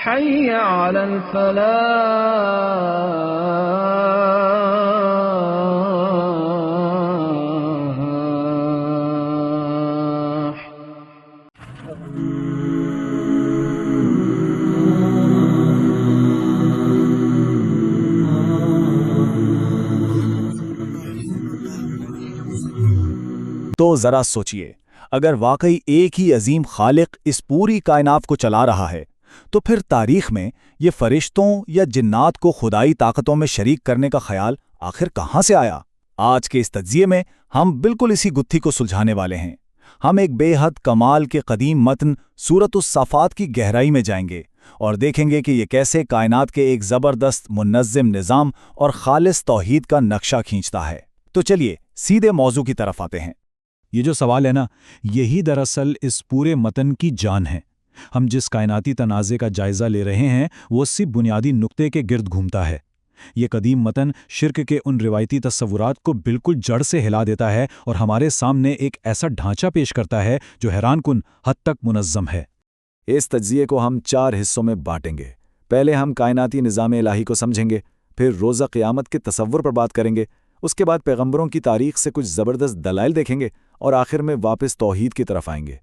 حي على الفلاح. تو ذرا سوچئے، اگر واقعی ایک ہی عظیم خالق اس پوری کائنات کو چلا رہا ہے تو پھر تاریخ میں یہ فرشتوں یا جنات کو خدائی طاقتوں میں شریک کرنے کا خیال آخر کہاں سے آیا؟ آج کے اس تجزیے میں ہم بالکل اسی گتھی کو سلجھانے والے ہیں۔ ہم ایک بے حد کمال کے قدیم متن سورۃ الصافات کی گہرائی میں جائیں گے اور دیکھیں گے کہ یہ کیسے کائنات کے ایک زبردست منظم نظام اور خالص توحید کا نقشہ کھینچتا ہے۔ تو چلیے سیدھے موضوع کی طرف آتے ہیں۔ یہ جو سوال ہے نا، یہی دراصل اس پورے متن کی جان ہے۔ ہم جس کائناتی تنازع کا جائزہ لے رہے ہیں وہ اسی بنیادی نقطے کے گرد گھومتا ہے۔ یہ قدیم متن شرک کے ان روایتی تصورات کو بالکل جڑ سے ہلا دیتا ہے اور ہمارے سامنے ایک ایسا ڈھانچہ پیش کرتا ہے جو حیران کن حد تک منظم ہے۔ اس تجزیے کو ہم 4 حصوں میں بانٹیں گے۔ پہلے ہم کائناتی نظام الہی کو سمجھیں گے، پھر روزہ قیامت کے تصور پر بات کریں گے، اس کے بعد پیغمبروں کی تاریخ سے کچھ زبردست دلائل دیکھیں گے اور آخر میں واپس توحید کی طرف آئیں گے۔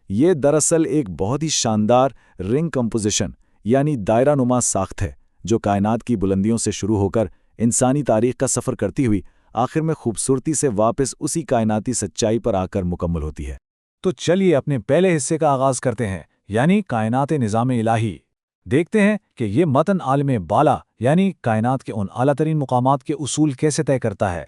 یہ دراصل ایک بہت ہی شاندار رنگ کمپوزیشن یعنی دائرہ نما ساخت ہے جو کائنات کی بلندیوں سے شروع ہو کر انسانی تاریخ کا سفر کرتی ہوئی آخر میں خوبصورتی سے واپس اسی کائناتی سچائی پر آ کر مکمل ہوتی ہے۔ تو چلیے اپنے پہلے حصے کا آغاز کرتے ہیں، یعنی کائنات نظام الہی۔ دیکھتے ہیں کہ یہ متن عالم بالا یعنی کائنات کے ان اعلیٰ ترین مقامات کے اصول کیسے طے کرتا ہے۔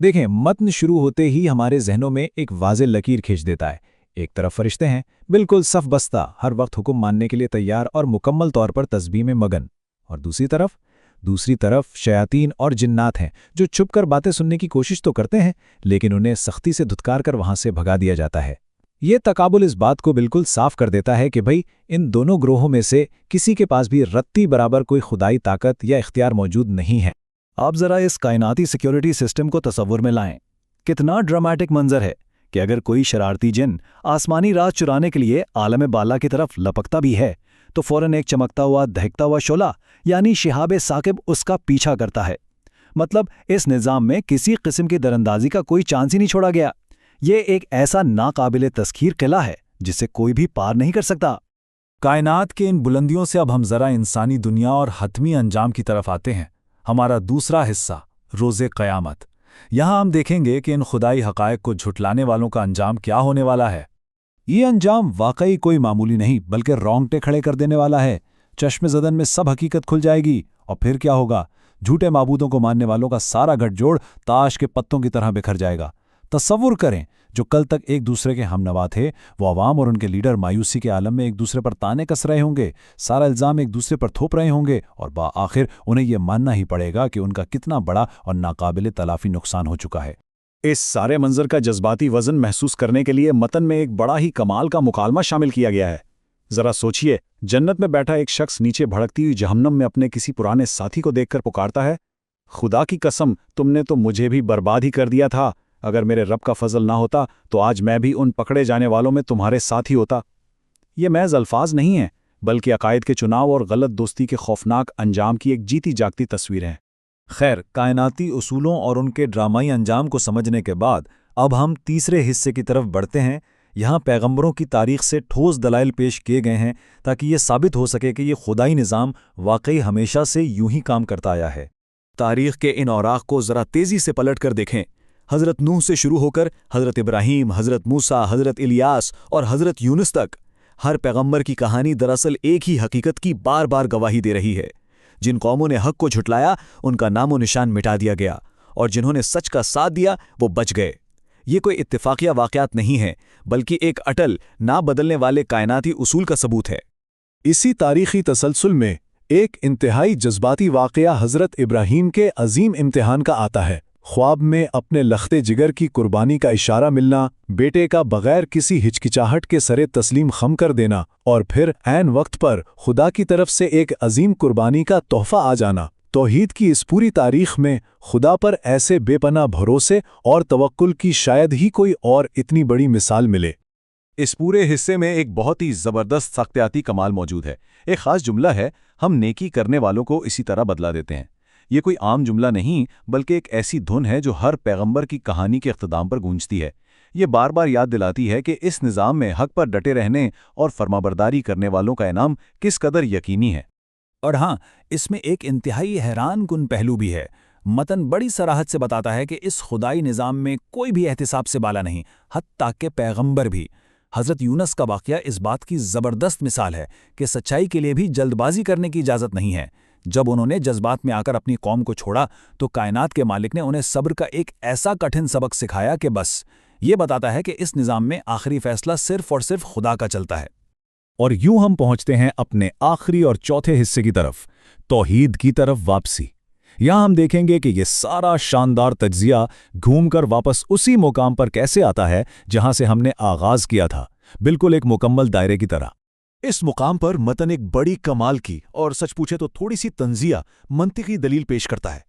دیکھیں، متن شروع ہوتے ہی ہمارے ذہنوں میں ایک واضح لکیر کھینچ دیتا ہے۔ ایک طرف فرشتے ہیں، بالکل صف بستہ، ہر وقت حکم ماننے کے لیے تیار اور مکمل طور پر تسبیح میں مگن، اور دوسری طرف شیاطین اور جنات ہیں جو چھپ کر باتیں سننے کی کوشش تو کرتے ہیں لیکن انہیں سختی سے دھتکار کر وہاں سے بھگا دیا جاتا ہے۔ یہ تقابل اس بات کو بالکل صاف کر دیتا ہے کہ بھئی ان دونوں گروہوں میں سے کسی کے پاس بھی رتی برابر کوئی خدائی طاقت یا اختیار موجود نہیں ہے۔ آپ ذرا اس کائناتی سیکیورٹی سسٹم کو تصور میں لائیں۔ کتنا ڈرامیٹک منظر ہے کہ اگر کوئی شرارتی جن آسمانی راز چرانے کے لیے عالم بالا کی طرف لپکتا بھی ہے تو فوراً ایک چمکتا ہوا دہکتا ہوا شعلہ یعنی شہاب ثاقب اس کا پیچھا کرتا ہے۔ مطلب اس نظام میں کسی قسم کی دراندازی کا کوئی چانس ہی نہیں چھوڑا گیا۔ یہ ایک ایسا ناقابل تسخیر قلعہ ہے جسے کوئی بھی پار نہیں کر سکتا۔ کائنات کے ان بلندیوں سے اب ہم ذرا انسانی دنیا اور حتمی انجام کی طرف آتے ہیں، ہمارا دوسرا حصہ روز قیامت۔ یہاں ہم دیکھیں گے کہ ان خدائی حقائق کو جھٹلانے والوں کا انجام کیا ہونے والا ہے۔ یہ انجام واقعی کوئی معمولی نہیں بلکہ رونگٹے کھڑے کر دینے والا ہے۔ چشم زدن میں سب حقیقت کھل جائے گی، اور پھر کیا ہوگا؟ جھوٹے معبودوں کو ماننے والوں کا سارا گٹھ جوڑ تاش کے پتوں کی طرح بکھر جائے گا۔ تصور کریں، جو کل تک ایک دوسرے کے ہم نوا تھے، وہ عوام اور ان کے لیڈر مایوسی کے عالم میں ایک دوسرے پر تانے کس رہے ہوں گے، سارا الزام ایک دوسرے پر تھوپ رہے ہوں گے، اور بآخر انہیں یہ ماننا ہی پڑے گا کہ ان کا کتنا بڑا اور ناقابل تلافی نقصان ہو چکا ہے۔ اس سارے منظر کا جذباتی وزن محسوس کرنے کے لیے متن میں ایک بڑا ہی کمال کا مکالمہ شامل کیا گیا ہے۔ ذرا سوچئے، جنت میں بیٹھا ایک شخص نیچے بھڑکتی ہوئی جہنم میں اپنے کسی پرانے ساتھی کو دیکھ کر پکارتا ہے، خدا کی قسم تم نے تو مجھے بھی برباد ہی کر دیا تھا، اگر میرے رب کا فضل نہ ہوتا تو آج میں بھی ان پکڑے جانے والوں میں تمہارے ساتھ ہی ہوتا۔ یہ محض الفاظ نہیں ہیں بلکہ عقائد کے چناؤ اور غلط دوستی کے خوفناک انجام کی ایک جیتی جاگتی تصویر ہے۔ خیر، کائناتی اصولوں اور ان کے ڈرامائی انجام کو سمجھنے کے بعد اب ہم تیسرے حصے کی طرف بڑھتے ہیں۔ یہاں پیغمبروں کی تاریخ سے ٹھوس دلائل پیش کیے گئے ہیں تاکہ یہ ثابت ہو سکے کہ یہ خدائی نظام واقعی ہمیشہ سے یوں ہی کام کرتا آیا ہے۔ تاریخ کے ان اوراق کو ذرا تیزی سے پلٹ کر دیکھیں۔ حضرت نوح سے شروع ہو کر حضرت ابراہیم، حضرت موسیٰ، حضرت الیاس اور حضرت یونس تک ہر پیغمبر کی کہانی دراصل ایک ہی حقیقت کی بار بار گواہی دے رہی ہے۔ جن قوموں نے حق کو جھٹلایا ان کا نام و نشان مٹا دیا گیا، اور جنہوں نے سچ کا ساتھ دیا وہ بچ گئے۔ یہ کوئی اتفاقیہ واقعات نہیں ہیں بلکہ ایک اٹل نہ بدلنے والے کائناتی اصول کا ثبوت ہے۔ اسی تاریخی تسلسل میں ایک انتہائی جذباتی واقعہ حضرت ابراہیم کے عظیم امتحان کا آتا ہے۔ خواب میں اپنے لختے جگر کی قربانی کا اشارہ ملنا، بیٹے کا بغیر کسی ہچکچاہٹ کے سرے تسلیم خم کر دینا، اور پھر عین وقت پر خدا کی طرف سے ایک عظیم قربانی کا تحفہ آ جانا۔ توحید کی اس پوری تاریخ میں خدا پر ایسے بے پناہ بھروسے اور توکل کی شاید ہی کوئی اور اتنی بڑی مثال ملے۔ اس پورے حصے میں ایک بہت ہی زبردست ساختیاتی کمال موجود ہے۔ ایک خاص جملہ ہے، ہم نیکی کرنے والوں کو اسی طرح بدلا دیتے ہیں۔ یہ کوئی عام جملہ نہیں بلکہ ایک ایسی دھن ہے جو ہر پیغمبر کی کہانی کے اختتام پر گونجتی ہے۔ یہ بار بار یاد دلاتی ہے کہ اس نظام میں حق پر ڈٹے رہنے اور فرمانبرداری کرنے والوں کا انعام کس قدر یقینی ہے۔ اور ہاں، اس میں ایک انتہائی حیران کن پہلو بھی ہے۔ متن بڑی صراحت سے بتاتا ہے کہ اس خدائی نظام میں کوئی بھی احتساب سے بالا نہیں، حتیٰ کہ پیغمبر بھی۔ حضرت یونس کا واقعہ اس بات کی زبردست مثال ہے کہ سچائی کے لیے بھی جلد بازی کرنے کی اجازت نہیں ہے۔ جب انہوں نے جذبات میں آ کر اپنی قوم کو چھوڑا تو کائنات کے مالک نے انہیں صبر کا ایک ایسا کٹھن سبق سکھایا کہ بس یہ بتاتا ہے کہ اس نظام میں آخری فیصلہ صرف اور صرف خدا کا چلتا ہے۔ اور یوں ہم پہنچتے ہیں اپنے آخری اور چوتھے حصے کی طرف، توحید کی طرف واپسی۔ یہاں ہم دیکھیں گے کہ یہ سارا شاندار تجزیہ گھوم کر واپس اسی مقام پر کیسے آتا ہے جہاں سے ہم نے آغاز کیا تھا، بالکل ایک مکمل دائرے کی طرح۔ اس مقام پر متن ایک بڑی کمال کی اور سچ پوچھے تو تھوڑی سی تنزیہ منطقی دلیل پیش کرتا ہے۔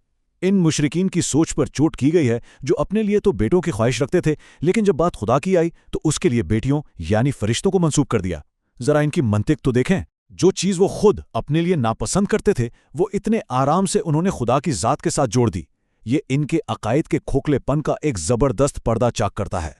ان مشرکین کی سوچ پر چوٹ کی گئی ہے جو اپنے لیے تو بیٹوں کی خواہش رکھتے تھے، لیکن جب بات خدا کی آئی تو اس کے لیے بیٹیوں یعنی فرشتوں کو منسوب کر دیا۔ ذرا ان کی منطق تو دیکھیں، جو چیز وہ خود اپنے لیے ناپسند کرتے تھے وہ اتنے آرام سے انہوں نے خدا کی ذات کے ساتھ جوڑ دی۔ یہ ان کے عقائد کے کھوکھلے پن کا ایک زبردست پردہ چاک کرتا ہے۔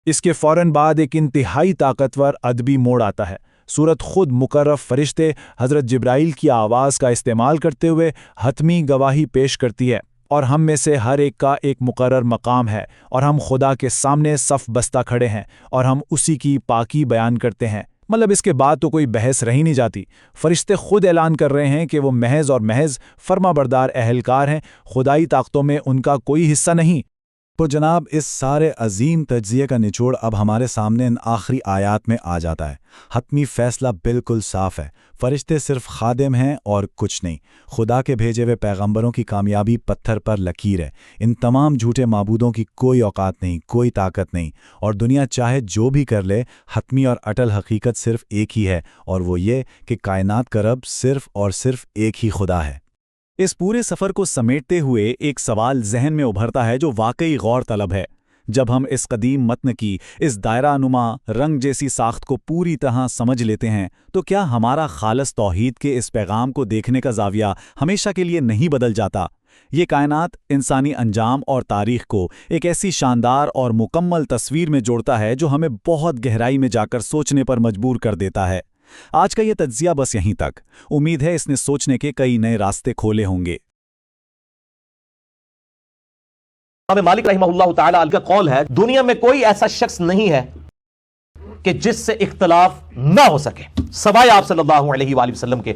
اس کے فوراً بعد ایک انتہائی طاقتور ادبی موڑ آتا ہے۔ سورت خود مقرب فرشتے حضرت جبرائیل کی آواز کا استعمال کرتے ہوئے حتمی گواہی پیش کرتی ہے، اور ہم میں سے ہر ایک کا ایک مقرر مقام ہے، اور ہم خدا کے سامنے صف بستہ کھڑے ہیں اور ہم اسی کی پاکی بیان کرتے ہیں۔ مطلب اس کے بعد تو کوئی بحث رہی نہیں جاتی۔ فرشتے خود اعلان کر رہے ہیں کہ وہ محض اور محض فرما بردار اہلکار ہیں، خدائی طاقتوں میں ان کا کوئی حصہ نہیں۔ تو جناب، اس سارے عظیم تجزیے کا نچوڑ اب ہمارے سامنے ان آخری آیات میں آ جاتا ہے۔ حتمی فیصلہ بالکل صاف ہے، فرشتے صرف خادم ہیں اور کچھ نہیں۔ خدا کے بھیجے ہوئے پیغمبروں کی کامیابی پتھر پر لکیر ہے۔ ان تمام جھوٹے معبودوں کی کوئی اوقات نہیں، کوئی طاقت نہیں، اور دنیا چاہے جو بھی کر لے، حتمی اور اٹل حقیقت صرف ایک ہی ہے، اور وہ یہ کہ کائنات کا رب صرف اور صرف ایک ہی خدا ہے۔ اس پورے سفر کو سمیٹتے ہوئے ایک سوال ذہن میں ابھرتا ہے جو واقعی غور طلب ہے۔ جب ہم اس قدیم متن کی اس دائرہ نما رنگ جیسی ساخت کو پوری طرح سمجھ لیتے ہیں تو کیا ہمارا خالص توحید کے اس پیغام کو دیکھنے کا زاویہ ہمیشہ کے لیے نہیں بدل جاتا؟ یہ کائنات انسانی انجام اور تاریخ کو ایک ایسی شاندار اور مکمل تصویر میں جوڑتا ہے جو ہمیں بہت گہرائی میں جا کر سوچنے پر مجبور کر دیتا ہے۔ آج کا یہ تجزیہ بس یہیں تک۔ امید ہے اس نے سوچنے کے کئی نئے راستے کھولے ہوں گے۔ امام مالک رحمہ اللہ تعالیٰ کا قول ہے، دنیا میں کوئی ایسا شخص نہیں ہے کہ جس سے اختلاف نہ ہو سکے سوائے آپ صلی اللہ علیہ وآلہ وسلم کے۔